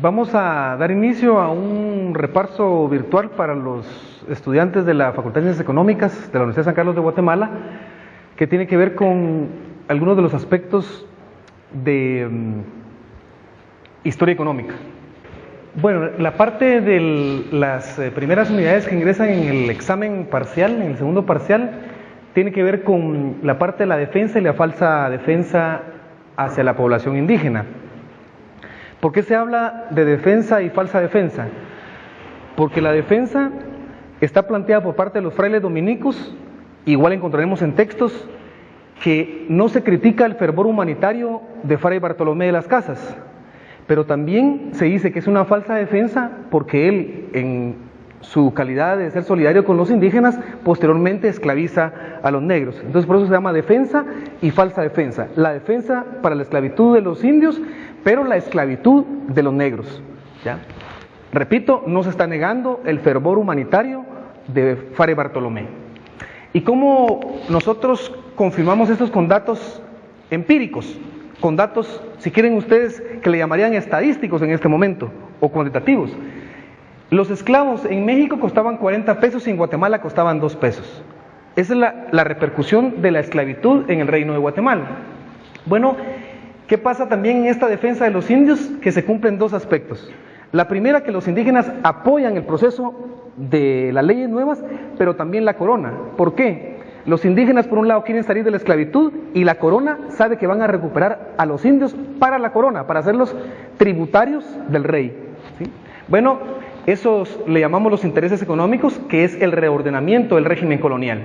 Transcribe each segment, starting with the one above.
Vamos a dar inicio a un repaso virtual para los estudiantes de la Facultad de Ciencias Económicas de la Universidad de San Carlos de Guatemala, que tiene que ver con algunos de los aspectos de historia económica. Bueno, la parte de las primeras unidades que ingresan en el examen parcial, en el segundo parcial, tiene que ver con la parte de la defensa y la falsa defensa hacia la población indígena. ¿Por qué se habla de defensa y falsa defensa? Porque la defensa está planteada por parte de los frailes dominicos, igual encontraremos en textos, que no se critica el fervor humanitario de Fray Bartolomé de las Casas, pero también se dice que es una falsa defensa porque él, en su calidad de ser solidario con los indígenas, posteriormente esclaviza a los negros. Entonces por eso se llama defensa y falsa defensa. La defensa para la esclavitud de los indios, pero la esclavitud de los negros, ¿ya? Repito, no se está negando el fervor humanitario de Fray Bartolomé. ¿Y cómo nosotros confirmamos estos con datos empíricos? Con datos, si quieren ustedes, que le llamarían estadísticos en este momento, o cuantitativos. Los esclavos en México costaban 40 pesos y en Guatemala costaban 2 pesos. Esa es la repercusión de la esclavitud en el Reino de Guatemala. Bueno, ¿qué pasa también en esta defensa de los indios? Que se cumplen dos aspectos. La primera, que los indígenas apoyan el proceso de las leyes nuevas, pero también la corona. ¿Por qué? Los indígenas, por un lado, quieren salir de la esclavitud y la corona sabe que van a recuperar a los indios para la corona, para hacerlos tributarios del rey, ¿sí? Bueno, esos le llamamos los intereses económicos, que es el reordenamiento del régimen colonial.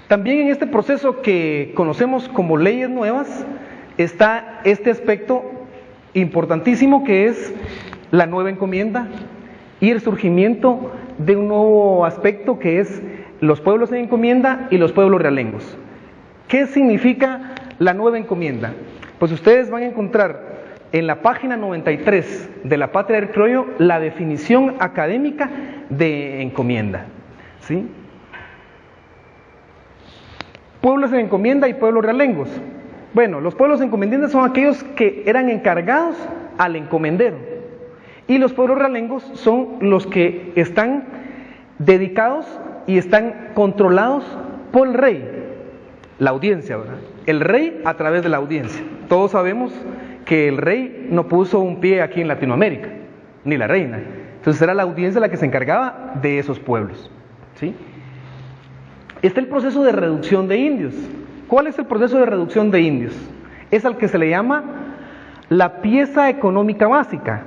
También en este proceso que conocemos como leyes nuevas está este aspecto importantísimo, que es la nueva encomienda y el surgimiento de un nuevo aspecto, que es los pueblos en encomienda y los pueblos realengos. ¿Qué significa la nueva encomienda? Pues ustedes van a encontrar en la página 93 de La Patria del Criollo la definición académica de encomienda, ¿sí? Pueblos en encomienda y pueblos realengos. Bueno, los pueblos encomendientes son aquellos que eran encargados al encomendero, y los pueblos realengos son los que están dedicados y están controlados por el rey, la audiencia, ¿verdad? El rey a través de la audiencia. Todos sabemos que el rey no puso un pie aquí en Latinoamérica, ni la reina. Entonces era la audiencia la que se encargaba de esos pueblos, ¿sí? Está el proceso de reducción de indios. ¿Cuál es el proceso de reducción de indios? Es al que se le llama la pieza económica básica.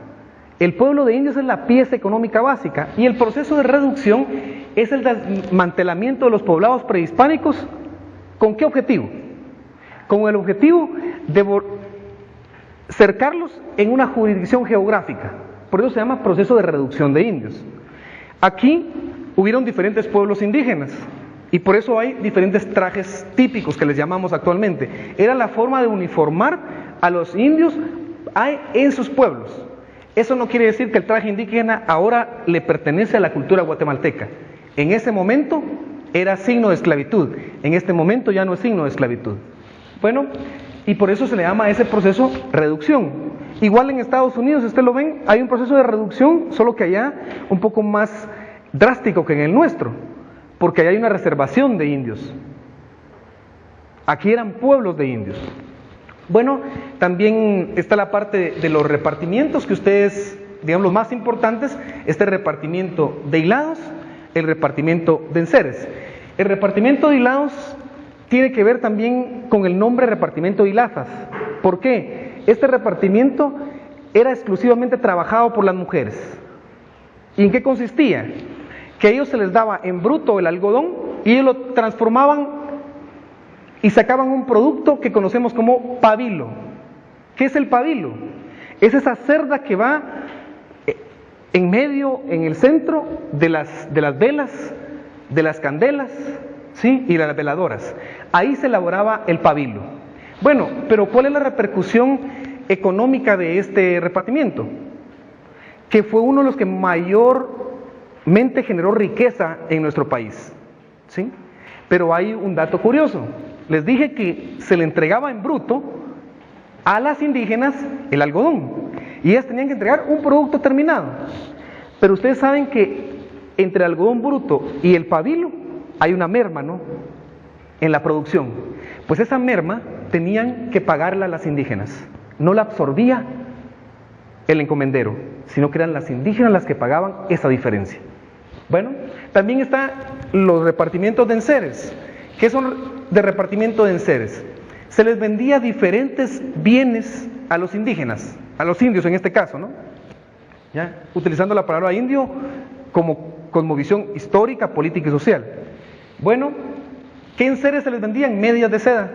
El pueblo de indios es la pieza económica básica, y el proceso de reducción es el desmantelamiento de los poblados prehispánicos. ¿Con qué objetivo? Con el objetivo de cercarlos en una jurisdicción geográfica. Por eso se llama proceso de reducción de indios. Aquí hubieron diferentes pueblos indígenas, y por eso hay diferentes trajes típicos que les llamamos actualmente. Era la forma de uniformar a los indios en sus pueblos. Eso no quiere decir que el traje indígena ahora le pertenece a la cultura guatemalteca. En ese momento era signo de esclavitud, en este momento ya no es signo de esclavitud. Bueno, y por eso se le llama a ese proceso reducción. Igual en Estados Unidos, si ustedes lo ven, hay un proceso de reducción, solo que allá un poco más drástico que en el nuestro, porque allá hay una reservación de indios. Aquí eran pueblos de indios. Bueno, también está la parte de los repartimientos, que ustedes, digamos, los más importantes, este repartimiento de hilados, el repartimiento de enseres. El repartimiento de hilados tiene que ver también con el nombre repartimiento de hilazas. ¿Por qué? Este repartimiento era exclusivamente trabajado por las mujeres. ¿Y en qué consistía? Que a ellos se les daba en bruto el algodón y ellos lo transformaban y sacaban un producto que conocemos como pabilo. ¿Qué es el pabilo? Es esa cerda que va en medio, en el centro de las velas, de las candelas, ¿sí? Y de las veladoras. Ahí se elaboraba el pabilo. Bueno, pero ¿cuál es la repercusión económica de este repartimiento? Que fue uno de los que mayormente generó riqueza en nuestro país, ¿sí? Pero hay un dato curioso. Les dije que se le entregaba en bruto a las indígenas el algodón. Y ellas tenían que entregar un producto terminado. Pero ustedes saben que entre el algodón bruto y el pabilo hay una merma, ¿no?, en la producción. Pues esa merma tenían que pagarla a las indígenas. No la absorbía el encomendero, sino que eran las indígenas las que pagaban esa diferencia. Bueno, también están los repartimientos de enseres. ¿Qué son de repartimiento de enseres? Se les vendía diferentes bienes a los indígenas, a los indios en este caso, ¿no? ¿Ya? Utilizando la palabra indio como cosmovisión histórica, política y social. Bueno, ¿qué enseres se les vendían? Medias de seda,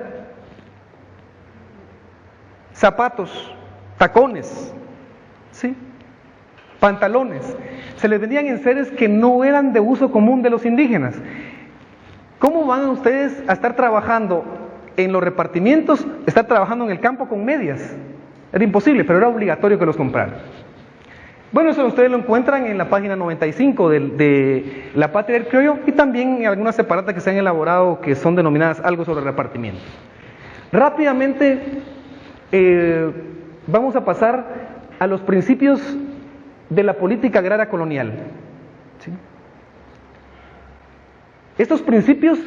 zapatos, tacones, ¿sí?, pantalones. Se les vendían enseres que no eran de uso común de los indígenas. ¿Cómo van ustedes a estar trabajando en los repartimientos, estar trabajando en el campo con medias? Era imposible, pero era obligatorio que los compraran. Bueno, eso ustedes lo encuentran en la página 95 de La Patria del Criollo, y también en algunas separatas que se han elaborado que son denominadas algo sobre repartimientos. Rápidamente vamos a pasar a los principios de la política agraria colonial, ¿sí? Estos principios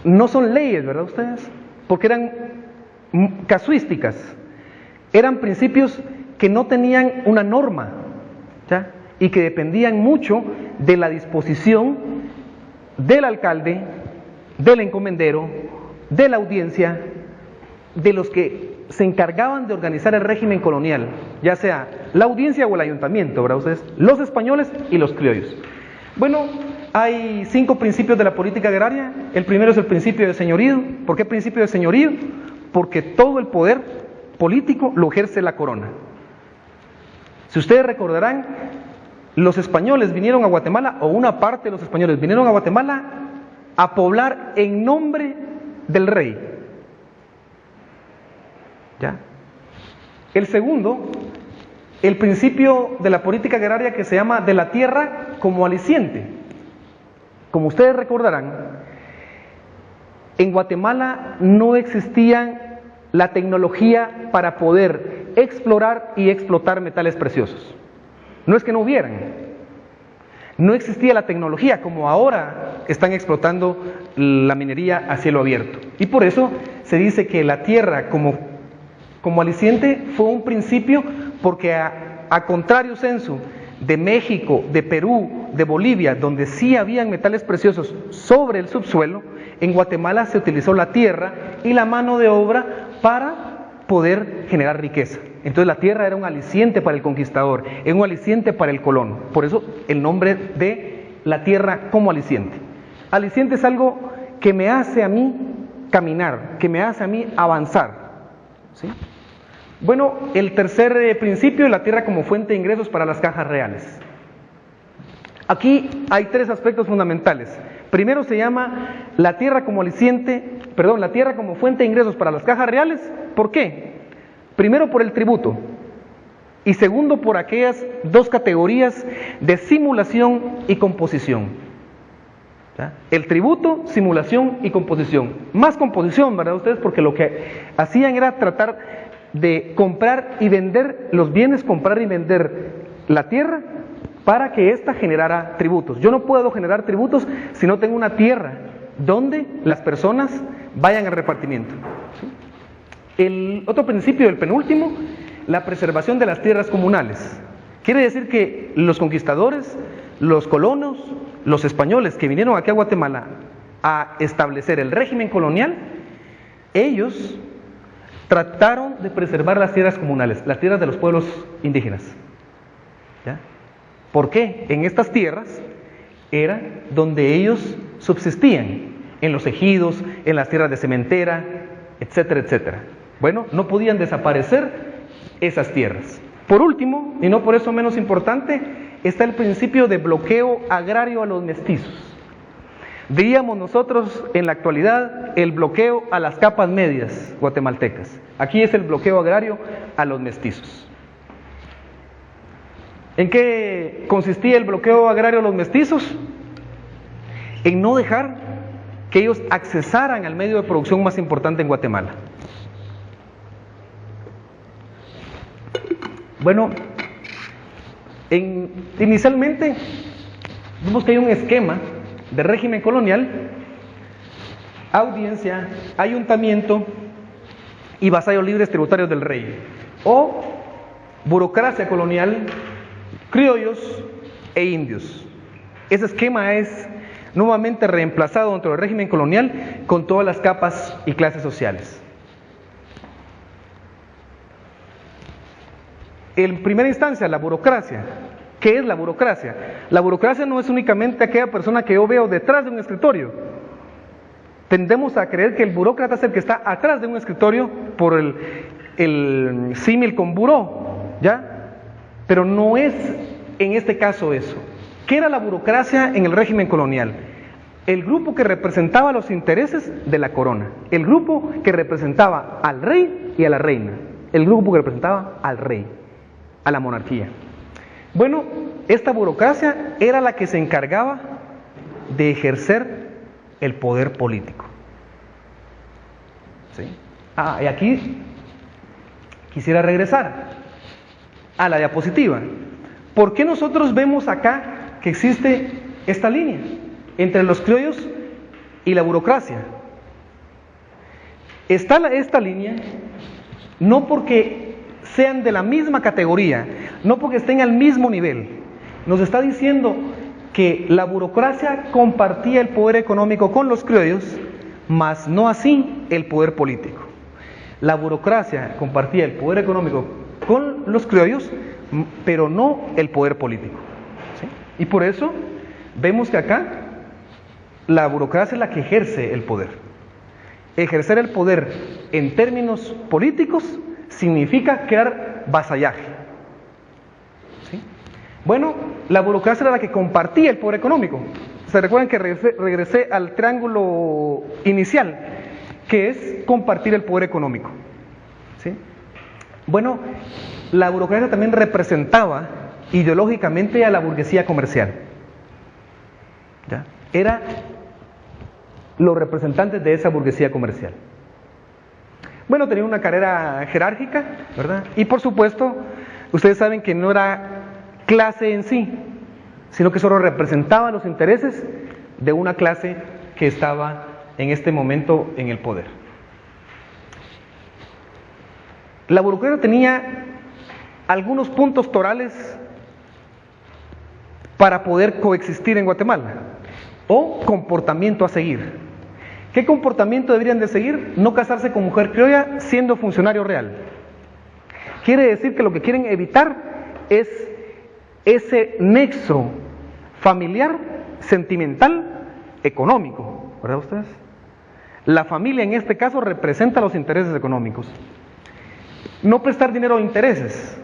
no son leyes, ¿verdad ustedes? Porque eran casuísticas, eran principios que no tenían una norma, ¿ya?, y que dependían mucho de la disposición del alcalde, del encomendero, de la audiencia, de los que se encargaban de organizar el régimen colonial, ya sea la audiencia o el ayuntamiento, ¿verdad ustedes? Los españoles y los criollos. Bueno, hay 5 principios de la política agraria. El primero es el principio de señorío. ¿Por qué principio de señorío? Porque todo el poder político lo ejerce la corona. Si ustedes recordarán, los españoles vinieron a Guatemala, o una parte de los españoles vinieron a Guatemala a poblar en nombre del rey. ¿Ya? El segundo, el principio de la política agraria que se llama de la tierra como aliciente. Como ustedes recordarán, en Guatemala no existía la tecnología para poder explorar y explotar metales preciosos. No es que no hubieran, no existía la tecnología como ahora están explotando la minería a cielo abierto. Y por eso se dice que la tierra como aliciente fue un principio, porque a contrario censo de México, de Perú, de Bolivia, donde sí habían metales preciosos sobre el subsuelo, en Guatemala se utilizó la tierra y la mano de obra para poder generar riqueza. Entonces la tierra era un aliciente para el conquistador, era un aliciente para el colono. Por eso el nombre de la tierra como aliciente. Aliciente es algo que me hace a mí caminar, que me hace a mí avanzar, ¿sí? Bueno, el tercer principio, la tierra como fuente de ingresos para las cajas reales. Aquí hay 3 aspectos fundamentales. Primero se llama la tierra como la tierra como fuente de ingresos para las cajas reales. ¿Por qué? Primero por el tributo, y segundo por aquellas 2 categorías de simulación y composición. ¿Ya? El tributo, simulación y composición. Más composición, ¿verdad ustedes? Porque lo que hacían era tratar de comprar y vender los bienes, comprar y vender la tierra para que ésta generara tributos. Yo no puedo generar tributos si no tengo una tierra donde las personas vayan al repartimiento. El otro principio, el penúltimo, la preservación de las tierras comunales. Quiere decir que los conquistadores, los colonos, los españoles que vinieron aquí a Guatemala a establecer el régimen colonial, ellos trataron de preservar las tierras comunales, las tierras de los pueblos indígenas. ¿Ya? ¿Por qué? En estas tierras era donde ellos subsistían, en los ejidos, en las tierras de sementera, etcétera, etcétera. Bueno, no podían desaparecer esas tierras. Por último, y no por eso menos importante, está el principio de bloqueo agrario a los mestizos. Diríamos nosotros en la actualidad el bloqueo a las capas medias guatemaltecas. Aquí es el bloqueo agrario a los mestizos. ¿En qué consistía el bloqueo agrario a los mestizos? En no dejar que ellos accesaran al medio de producción más importante en Guatemala. Bueno, inicialmente vemos que hay un esquema de régimen colonial: audiencia, ayuntamiento y vasallos libres tributarios del rey, o burocracia colonial, criollos e indios. Ese esquema es nuevamente reemplazado dentro del régimen colonial con todas las capas y clases sociales. En primera instancia, la burocracia. ¿Qué es la burocracia? La burocracia no es únicamente aquella persona que yo veo detrás de un escritorio. Tendemos a creer que el burócrata es el que está atrás de un escritorio por el símil con buró, ¿ya? Pero no es en este caso eso. ¿Qué era la burocracia en el régimen colonial? El grupo que representaba los intereses de la corona, el grupo que representaba al rey y a la reina, el grupo que representaba al rey, a la monarquía. Bueno, esta burocracia era la que se encargaba de ejercer el poder político. ¿Sí? Y aquí quisiera regresar a la diapositiva. ¿Por qué nosotros vemos acá que existe esta línea entre los criollos y la burocracia? Está esta línea no porque sean de la misma categoría, no porque estén al mismo nivel. Nos está diciendo que la burocracia compartía el poder económico con los criollos, mas no así el poder político. La burocracia compartía el poder económico con los criollos, pero no el poder político. ¿Sí? Y por eso vemos que acá la burocracia es la que ejerce el poder. Ejercer el poder en términos políticos significa crear vasallaje. ¿Sí? Bueno, la burocracia era la que compartía el poder económico. ¿Se recuerdan que regresé al triángulo inicial, que es compartir el poder económico? ¿Sí? Bueno, la burocracia también representaba ideológicamente a la burguesía comercial. ¿Ya? Era los representantes de esa burguesía comercial. Bueno, tenía una carrera jerárquica, ¿verdad? Y por supuesto, ustedes saben que no era clase en sí, sino que solo representaba los intereses de una clase que estaba en este momento en el poder. La burocracia tenía algunos puntos torales para poder coexistir en Guatemala, o comportamiento a seguir. ¿Qué comportamiento deberían de seguir? No casarse con mujer criolla siendo funcionario real. Quiere decir que lo que quieren evitar es ese nexo familiar, sentimental, económico, ¿verdad ustedes? La familia en este caso representa los intereses económicos. No prestar dinero a intereses.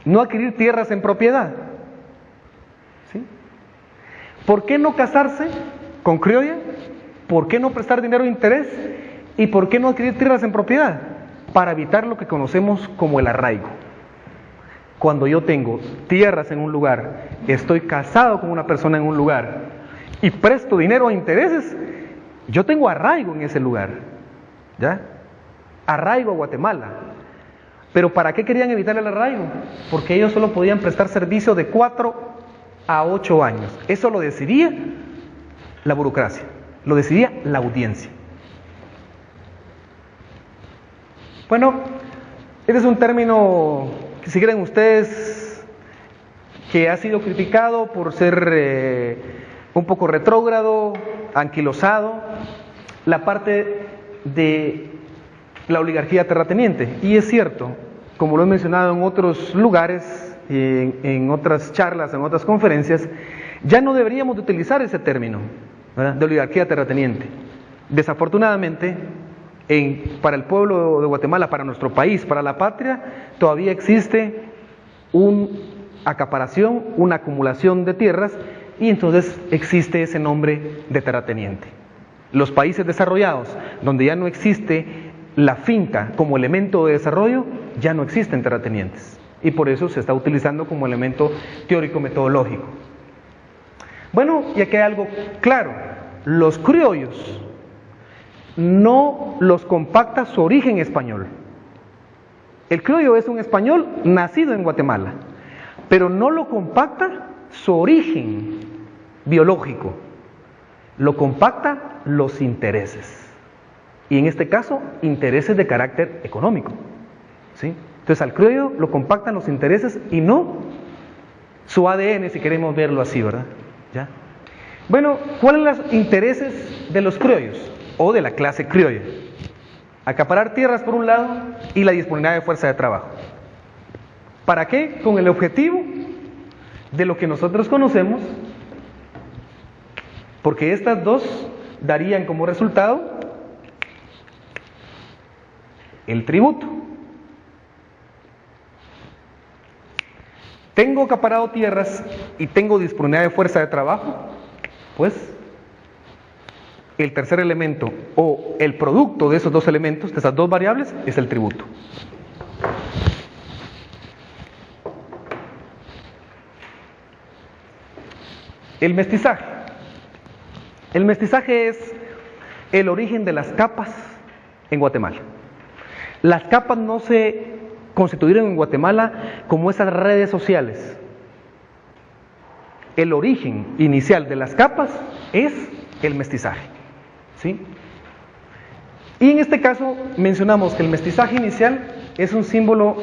No adquirir tierras en propiedad. ¿Sí? ¿Por qué no casarse con criolla? ¿Por qué no prestar dinero a interés? ¿Y por qué no adquirir tierras en propiedad? Para evitar lo que conocemos como el arraigo. Cuando yo tengo tierras en un lugar, estoy casado con una persona en un lugar y presto dinero a intereses, yo tengo arraigo en ese lugar, ¿ya? Arraigo a Guatemala. ¿Pero para qué querían evitar el arraigo? Porque ellos solo podían prestar servicio de 4 a 8 años. Eso lo decidía la burocracia, lo decidía la audiencia. Bueno, este es un término que, si quieren ustedes, que ha sido criticado por ser un poco retrógrado, anquilosado, la parte de la oligarquía terrateniente. Y es cierto, como lo he mencionado en otros lugares, en otras charlas, en otras conferencias, ya no deberíamos de utilizar ese término, ¿verdad?, de oligarquía terrateniente. Desafortunadamente, para el pueblo de Guatemala, para nuestro país, para la patria, todavía existe una acaparación, una acumulación de tierras, y entonces existe ese nombre de terrateniente. Los países desarrollados, donde ya no existe la finca como elemento de desarrollo, ya no existen terratenientes, y por eso se está utilizando como elemento teórico-metodológico. Bueno, y aquí hay algo claro: los criollos no los compacta su origen español. El criollo es un español nacido en Guatemala, pero no lo compacta su origen biológico, lo compacta los intereses. Y en este caso, intereses de carácter económico, ¿sí? Entonces al criollo lo compactan los intereses y no su ADN, si queremos verlo así, ¿verdad? ¿Ya? Bueno, ¿cuáles son los intereses de los criollos o de la clase criolla? Acaparar tierras por un lado y la disponibilidad de fuerza de trabajo. ¿Para qué? Con el objetivo de lo que nosotros conocemos, porque estas dos darían como resultado el tributo. Tengo acaparado tierras y tengo disponibilidad de fuerza de trabajo, pues el tercer elemento o el producto de esos dos elementos, de esas dos variables, es el tributo. El mestizaje. El mestizaje es el origen de las capas en Guatemala. Las capas no se constituyeron en Guatemala como esas redes sociales. El origen inicial de las capas es el mestizaje, ¿sí? Y en este caso mencionamos que el mestizaje inicial es un símbolo,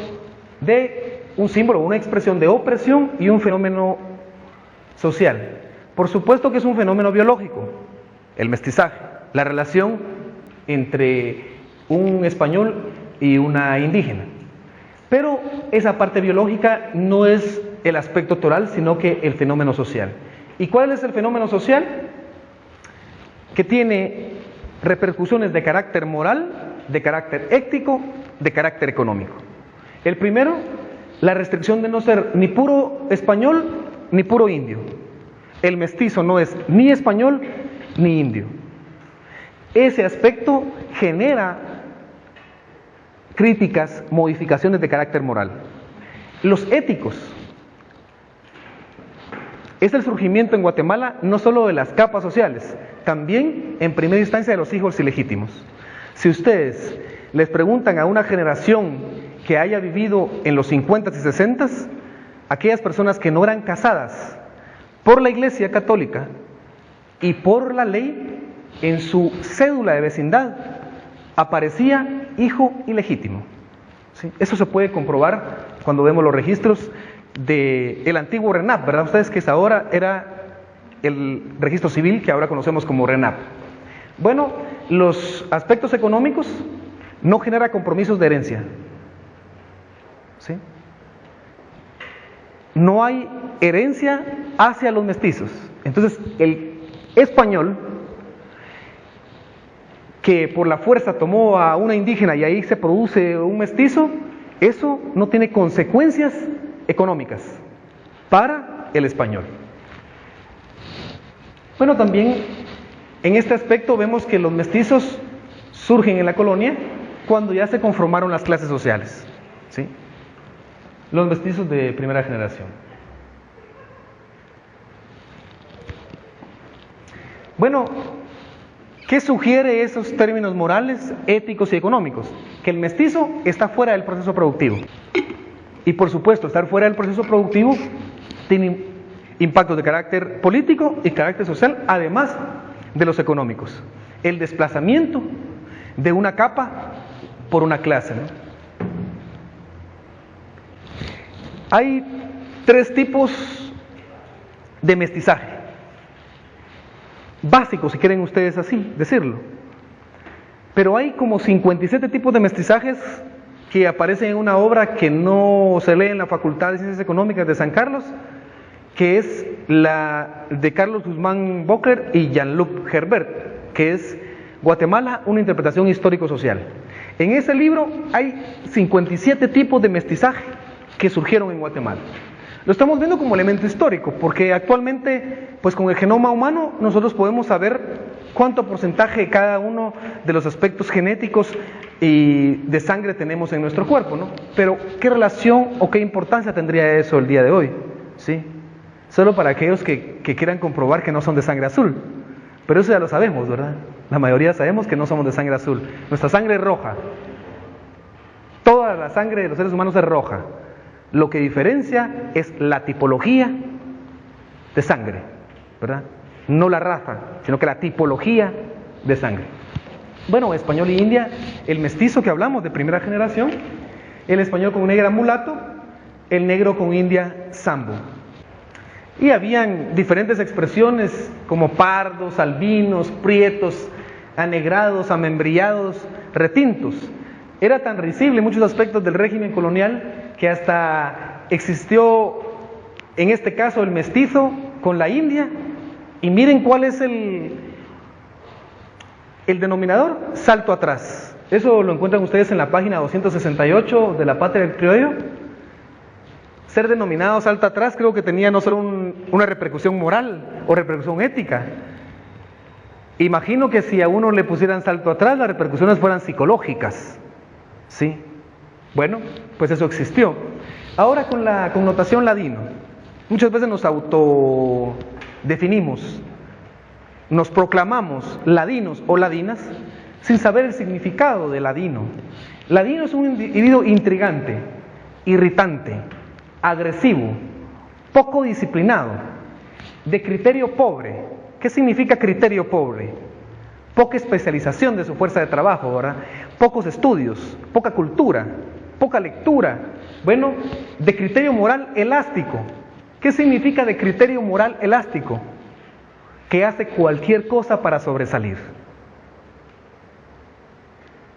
una expresión de opresión y un fenómeno social. Por supuesto que es un fenómeno biológico, el mestizaje, la relación entre un español y una indígena. Pero esa parte biológica no es el aspecto toral, sino que el fenómeno social. ¿Y cuál es el fenómeno social? Que tiene repercusiones de carácter moral, de carácter ético, de carácter económico. El primero, la restricción de no ser ni puro español ni puro indio. El mestizo no es ni español ni indio. Ese aspecto genera críticas, modificaciones de carácter moral. Los éticos. Es el surgimiento en Guatemala no solo de las capas sociales, también en primera instancia de los hijos ilegítimos. Si ustedes les preguntan a una generación que haya vivido en los 50s y 60s, aquellas personas que no eran casadas por la Iglesia Católica y por la ley, en su cédula de vecindad aparecía hijo ilegítimo, ¿sí? Eso se puede comprobar cuando vemos los registros del antiguo RENAP, ¿verdad? Ustedes que ahora era el registro civil que ahora conocemos como RENAP. Bueno, los aspectos económicos no genera compromisos de herencia, ¿sí? No hay herencia hacia los mestizos. Entonces, el español que por la fuerza tomó a una indígena y ahí se produce un mestizo, eso no tiene consecuencias económicas para el español. Bueno, también en este aspecto vemos que los mestizos surgen en la colonia cuando ya se conformaron las clases sociales, ¿sí? Los mestizos de primera generación. Bueno, ¿qué sugiere esos términos morales, éticos y económicos? Que el mestizo está fuera del proceso productivo. Y por supuesto, estar fuera del proceso productivo tiene impactos de carácter político y carácter social, además de los económicos. El desplazamiento de una capa por una clase, ¿no? Hay tres tipos de mestizaje, básicos, si quieren ustedes así decirlo. Pero hay como 57 tipos de mestizajes que aparecen en una obra que no se lee en la Facultad de Ciencias Económicas de San Carlos, que es la de Carlos Guzmán Bockler y Jean-Luc Herbert, que es Guatemala, una interpretación histórico-social. En ese libro hay 57 tipos de mestizaje que surgieron en Guatemala. Lo estamos viendo como elemento histórico, porque actualmente, pues con el genoma humano, nosotros podemos saber cuánto porcentaje de cada uno de los aspectos genéticos y de sangre tenemos en nuestro cuerpo, ¿no? Pero, ¿qué relación o qué importancia tendría eso el día de hoy? ¿Sí? Solo para aquellos que quieran comprobar que no son de sangre azul. Pero eso ya lo sabemos, ¿verdad? La mayoría sabemos que no somos de sangre azul. Nuestra sangre es roja. Toda la sangre de los seres humanos es roja. Lo que diferencia es la tipología de sangre, ¿verdad? No la raza, sino que la tipología de sangre. Bueno, español y india, el mestizo que hablamos de primera generación, el español con negra mulato, el negro con india sambo. Y habían diferentes expresiones como pardos, albinos, prietos, anegrados, amembrillados, retintos. Era tan risible en muchos aspectos del régimen colonial que hasta existió, en este caso, el mestizo con la india. Y miren cuál es el denominador: salto atrás. Eso lo encuentran ustedes en la página 268 de La Patria del Criollo. Ser denominado salto atrás creo que tenía no solo una repercusión moral o repercusión ética. Imagino que si a uno le pusieran salto atrás, las repercusiones fueran psicológicas. ¿Sí? Bueno, pues eso existió. Ahora con la connotación ladino. Muchas veces nos autodefinimos, nos proclamamos ladinos o ladinas sin saber el significado de ladino. Ladino es un individuo intrigante, irritante, agresivo, poco disciplinado, de criterio pobre. ¿Qué significa criterio pobre? Poca especialización de su fuerza de trabajo, ¿verdad? Pocos estudios, poca cultura, poca lectura. Bueno, de criterio moral elástico. ¿Qué significa de criterio moral elástico? Que hace cualquier cosa para sobresalir.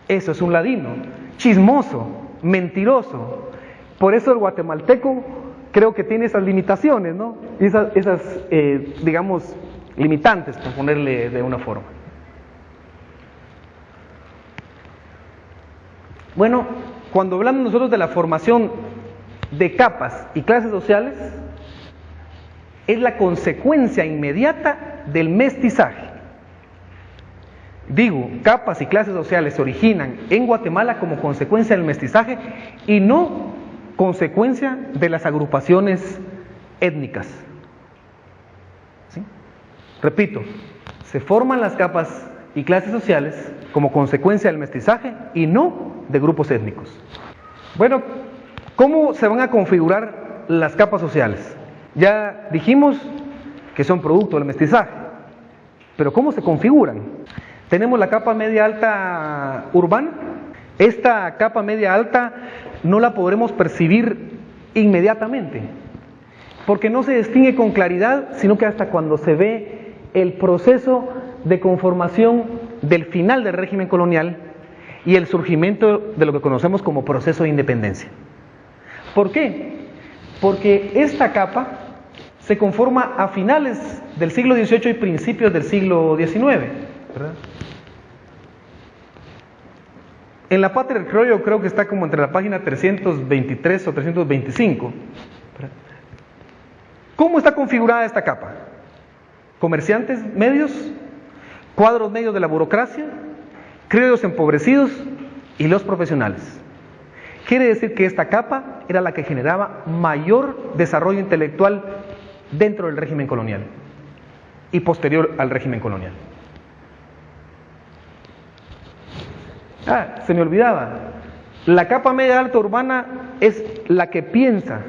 Eso es un ladino, chismoso, mentiroso. Por eso el guatemalteco creo que tiene esas limitaciones, ¿no? Esas digamos, limitantes, por ponerle de una forma. Bueno, cuando hablamos nosotros de la formación de capas y clases sociales, es la consecuencia inmediata del mestizaje. Digo, capas y clases sociales se originan en Guatemala como consecuencia del mestizaje y no consecuencia de las agrupaciones étnicas. ¿Sí? Repito, se forman las capas y clases sociales como consecuencia del mestizaje y no de grupos étnicos. Bueno, ¿cómo se van a configurar las capas sociales? Ya dijimos que son producto del mestizaje, pero ¿cómo se configuran? Tenemos la capa media alta urbana. Esta capa media alta no la podremos percibir inmediatamente, porque no se distingue con claridad, sino que hasta cuando se ve el proceso de conformación del final del régimen colonial y el surgimiento de lo que conocemos como proceso de independencia. ¿Por qué? Porque esta capa se conforma a finales del siglo XVIII y principios del siglo XIX, ¿verdad? En La Patria del Criollo creo que está como entre la página 323 o 325. ¿Verdad? ¿Cómo está configurada esta capa? Comerciantes medios, cuadros medios de la burocracia, criollos empobrecidos y los profesionales. Quiere decir que esta capa era la que generaba mayor desarrollo intelectual dentro del régimen colonial y posterior al régimen colonial. Se me olvidaba, la capa media alta urbana es la que piensa,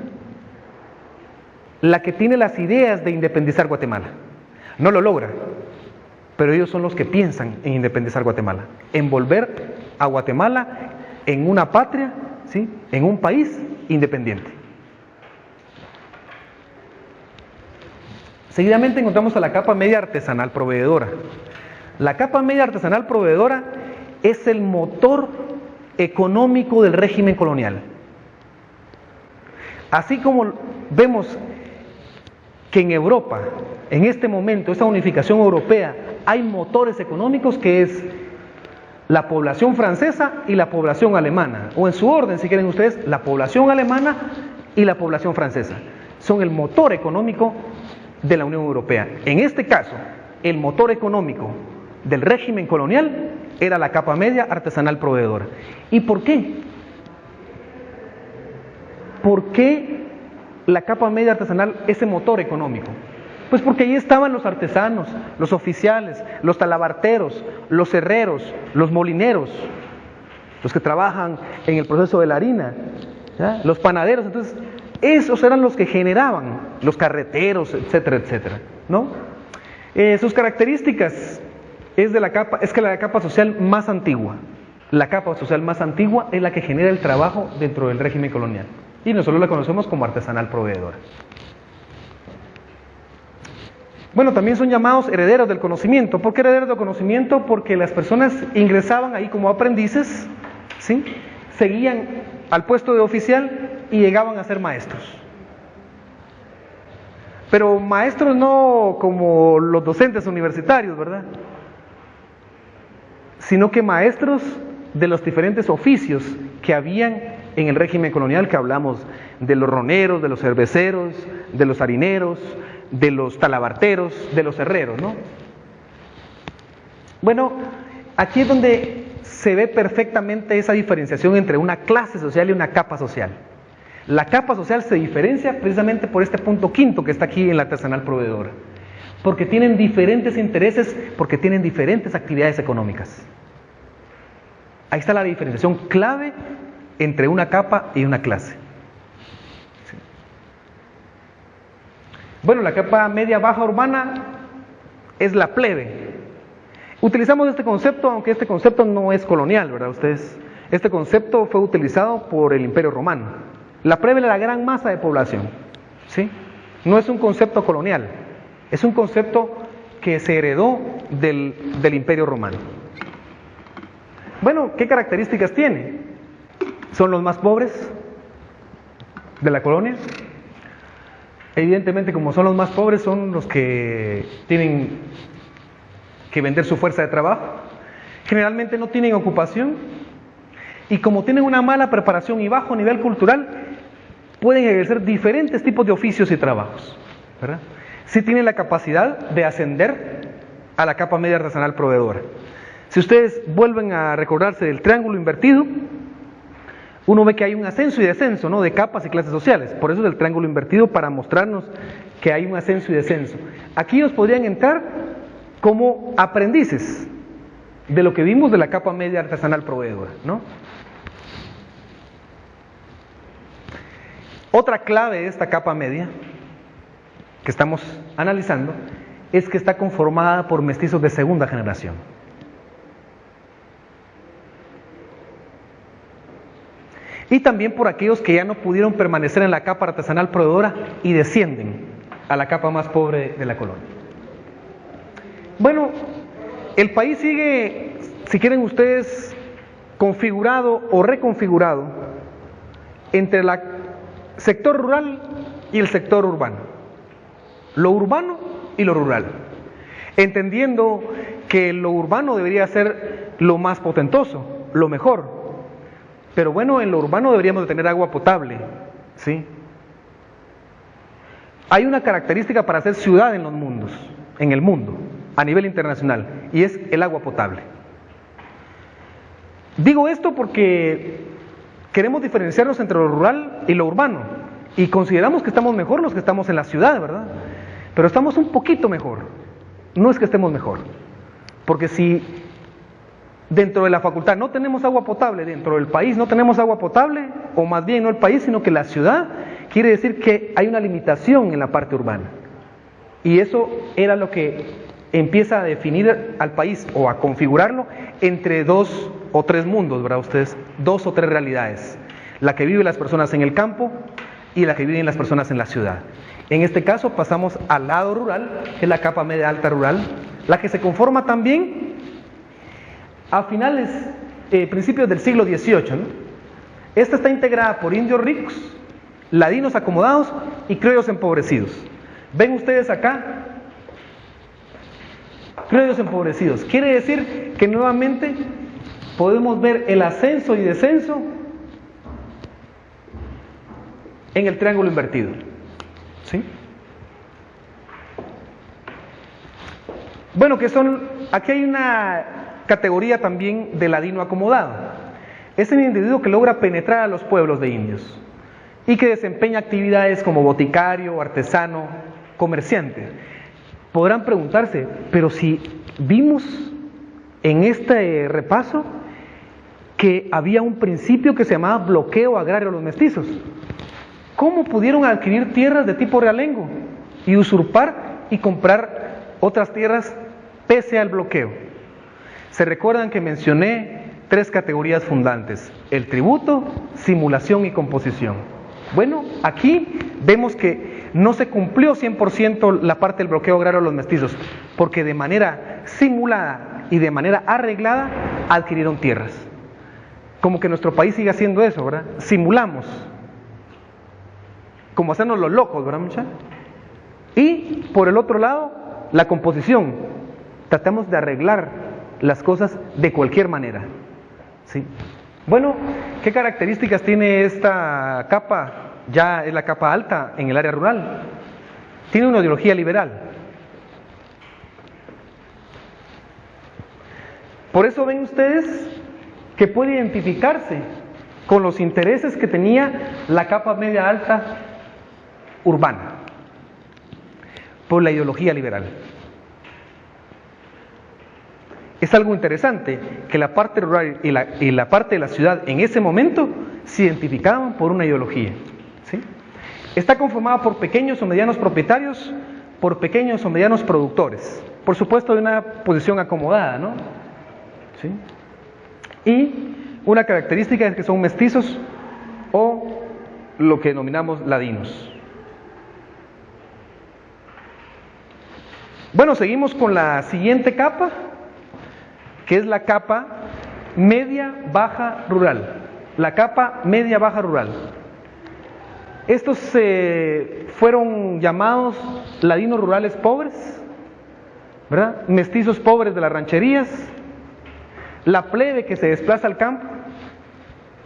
la que tiene las ideas de independizar Guatemala. No lo logra, pero ellos son los que piensan en independizar Guatemala, en volver a Guatemala en una patria, ¿sí?, en un país independiente. Seguidamente encontramos a la capa media artesanal proveedora. La capa media artesanal proveedora es el motor económico del régimen colonial. Así como vemos que en Europa, en este momento, esta unificación europea, hay motores económicos que es la población francesa y la población alemana, o en su orden, si quieren ustedes, la población alemana y la población francesa. Son el motor económico de la Unión Europea. En este caso, el motor económico del régimen colonial era la capa media artesanal proveedora. ¿Y por qué? ¿Por qué la capa media artesanal, ese motor económico? Pues porque ahí estaban los artesanos, los oficiales, los talabarteros, los herreros, los molineros. los que trabajan en el proceso de la harina, ¿ya? Los panaderos. Entonces, esos eran los que generaban, los carreteros, etcétera, etcétera, ¿no? Sus características es que la capa social más antigua. La capa social más antigua es la que genera el trabajo dentro del régimen colonial. Y nosotros la conocemos como artesanal proveedora. Bueno, también son llamados herederos del conocimiento. ¿Por qué herederos del conocimiento? Porque las personas ingresaban ahí como aprendices, ¿sí? Seguían al puesto de oficial y llegaban a ser maestros. Pero maestros no como los docentes universitarios, ¿verdad? Sino que maestros de los diferentes oficios que habían en el régimen colonial, que hablamos de los roneros, de los cerveceros, de los harineros, de los talabarteros, de los herreros, ¿no? Bueno, aquí es donde se ve perfectamente esa diferenciación entre una clase social y una capa social. La capa social se diferencia precisamente por este punto quinto que está aquí en la artesanal proveedora, porque tienen diferentes intereses, porque tienen diferentes actividades económicas. Ahí está la diferenciación clave entre una capa y una clase. Sí. Bueno, la capa media baja urbana es la plebe. Utilizamos este concepto, aunque este concepto no es colonial, ¿verdad? Este concepto fue utilizado por el Imperio Romano. La plebe es la gran masa de población, ¿sí? No es un concepto colonial, es un concepto que se heredó del Imperio Romano. Bueno, ¿qué características tiene? Son los más pobres de la colonia. Evidentemente, como son los más pobres, son los que tienen que vender su fuerza de trabajo. Generalmente no tienen ocupación y como tienen una mala preparación y bajo nivel cultural, pueden ejercer diferentes tipos de oficios y trabajos, ¿verdad? Sí tienen la capacidad de ascender a la capa media artesanal proveedora. Si ustedes vuelven a recordarse del triángulo invertido, uno ve que hay un ascenso y descenso, ¿no? De capas y clases sociales. Por eso es el triángulo invertido, para mostrarnos que hay un ascenso y descenso. Aquí ellos podrían entrar como aprendices de lo que vimos de la capa media artesanal proveedora, ¿no? Otra clave de esta capa media que estamos analizando es que está conformada por mestizos de segunda generación. Y también por aquellos que ya no pudieron permanecer en la capa artesanal proveedora y descienden a la capa más pobre de la colonia. Bueno, el país sigue, si quieren ustedes, configurado o reconfigurado entre el sector rural y el sector urbano. Lo urbano y lo rural. Entendiendo que lo urbano debería ser lo más potentoso, lo mejor. Pero bueno, en lo urbano deberíamos de tener agua potable, ¿sí? Hay una característica para ser ciudad en el mundo, a nivel internacional, y es el agua potable. Digo esto porque queremos diferenciarnos entre lo rural y lo urbano, y consideramos que estamos mejor los que estamos en la ciudad, ¿verdad? Pero estamos un poquito mejor, no es que estemos mejor, porque si dentro de la facultad no tenemos agua potable, dentro del país no tenemos agua potable, o más bien no el país, sino que la ciudad, quiere decir que hay una limitación en la parte urbana. Y eso era lo que empieza a definir al país, o a configurarlo, entre dos o tres mundos, ¿verdad ustedes? Dos o tres realidades. La que viven las personas en el campo y la que viven las personas en la ciudad. En este caso pasamos al lado rural, que es la capa media alta rural, la que se conforma también a principios del siglo XVIII, ¿no? Esta está integrada por indios ricos, ladinos acomodados y criollos empobrecidos. ¿Ven ustedes acá? Criollos empobrecidos. Quiere decir que nuevamente podemos ver el ascenso y descenso en el triángulo invertido, ¿sí? Bueno, aquí hay una categoría también de ladino acomodado. Es el individuo que logra penetrar a los pueblos de indios y que desempeña actividades como boticario, artesano, comerciante. Podrán preguntarse, pero si vimos en este repaso que había un principio que se llamaba bloqueo agrario a los mestizos. ¿Cómo pudieron adquirir tierras de tipo realengo y usurpar y comprar otras tierras pese al bloqueo? Se recuerdan que mencioné 3 categorías fundantes: el tributo, simulación y composición. Bueno, aquí vemos que no se cumplió 100% la parte del bloqueo agrario a los mestizos, porque de manera simulada y de manera arreglada adquirieron tierras. Como que nuestro país sigue haciendo eso, ¿verdad? Simulamos, como hacernos los locos, ¿verdad, muchachos? Y por el otro lado, la composición. Tratamos de arreglar las cosas de cualquier manera, ¿sí? Bueno, ¿qué características tiene esta capa? Ya es la capa alta en el área rural. Tiene una ideología liberal. Por eso ven ustedes que puede identificarse con los intereses que tenía la capa media alta urbana, por la ideología liberal. Es algo interesante que la parte rural y la parte de la ciudad en ese momento se identificaban por una ideología, ¿sí? Está conformada por pequeños o medianos propietarios, por pequeños o medianos productores, por supuesto de una posición acomodada, ¿no? ¿Sí? Y una característica es que son mestizos o lo que denominamos ladinos. Bueno, seguimos con la siguiente capa, que es la capa media-baja rural. La capa media-baja rural. Estos fueron llamados ladinos rurales pobres, ¿verdad? Mestizos pobres de las rancherías, la plebe que se desplaza al campo,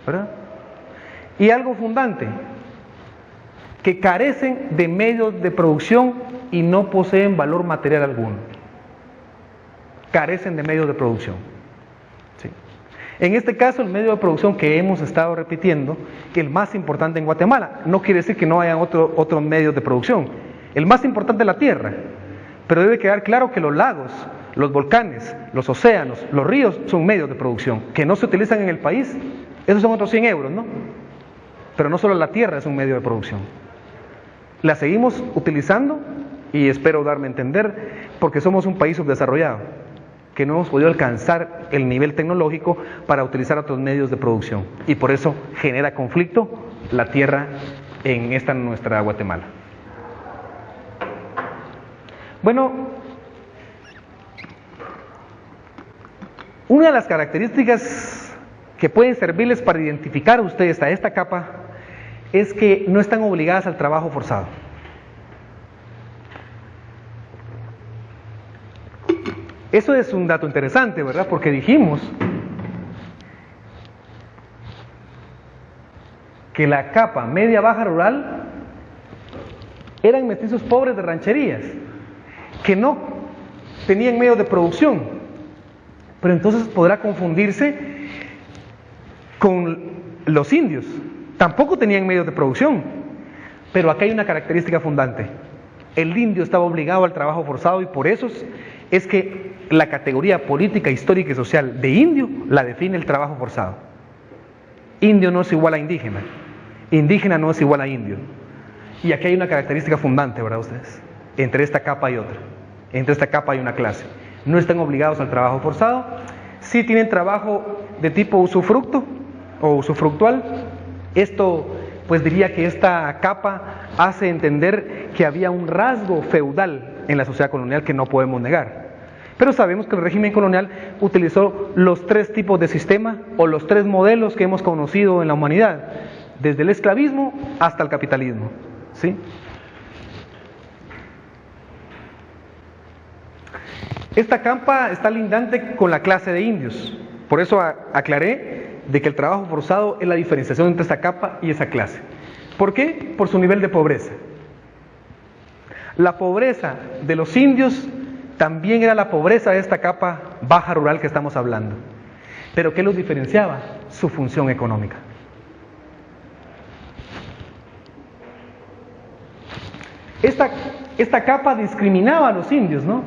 ¿verdad? Y algo fundante, que carecen de medios de producción y no poseen valor material alguno. Carecen de medios de producción, ¿sí? En este caso, el medio de producción que hemos estado repitiendo, que el más importante en Guatemala, no quiere decir que no haya otros medios de producción. El más importante es la tierra, pero debe quedar claro que los lagos, los volcanes, los océanos, los ríos son medios de producción que no se utilizan en el país. Esos son otros 100 euros, ¿no? Pero no solo la tierra es un medio de producción. La seguimos utilizando y espero darme a entender porque somos un país subdesarrollado, que no hemos podido alcanzar el nivel tecnológico para utilizar otros medios de producción y por eso genera conflicto la tierra en esta nuestra Guatemala. Bueno, una de las características que pueden servirles para identificar a ustedes a esta capa es que no están obligadas al trabajo forzado. Eso es un dato interesante, ¿verdad? Porque dijimos que la capa media-baja rural eran mestizos pobres de rancherías, que no tenían medios de producción, pero entonces podrá confundirse con los indios. Tampoco tenían medios de producción, pero acá hay una característica fundante. El indio estaba obligado al trabajo forzado y por eso es que la categoría política, histórica y social de indio la define el trabajo forzado. Indio no es igual a indígena, indígena no es igual a indio. Y aquí hay una característica fundante, ¿verdad ustedes? Entre esta capa y otra, entre esta capa y una clase. No están obligados al trabajo forzado, sí tienen trabajo de tipo usufructo o usufructual. Esto, pues diría que esta capa hace entender que había un rasgo feudal en la sociedad colonial que no podemos negar. Pero sabemos que el régimen colonial utilizó los 3 tipos de sistema o los 3 modelos que hemos conocido en la humanidad, desde el esclavismo hasta el capitalismo, ¿sí? Esta capa está lindante con la clase de indios, por eso aclaré de que el trabajo forzado es la diferenciación entre esta capa y esa clase. ¿Por qué? Por su nivel de pobreza. La pobreza de los indios también era la pobreza de esta capa baja rural que estamos hablando. ¿Pero qué los diferenciaba? Su función económica. Esta capa discriminaba a los indios, ¿no?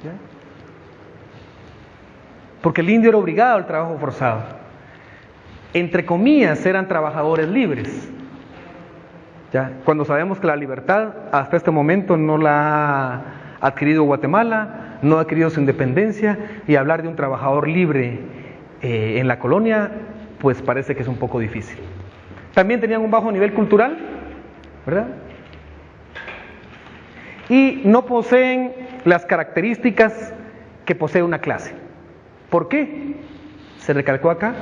¿Ya? Porque el indio era obligado al trabajo forzado. entre comillas, eran trabajadores libres. ¿Ya? Cuando sabemos que la libertad hasta este momento no la ha adquirido Guatemala, no ha adquirido su independencia, y hablar de un trabajador libre en la colonia, pues parece que es un poco difícil. También tenían un bajo nivel cultural, ¿verdad? Y no poseen las características que posee una clase. ¿Por qué? Se recalcó acá,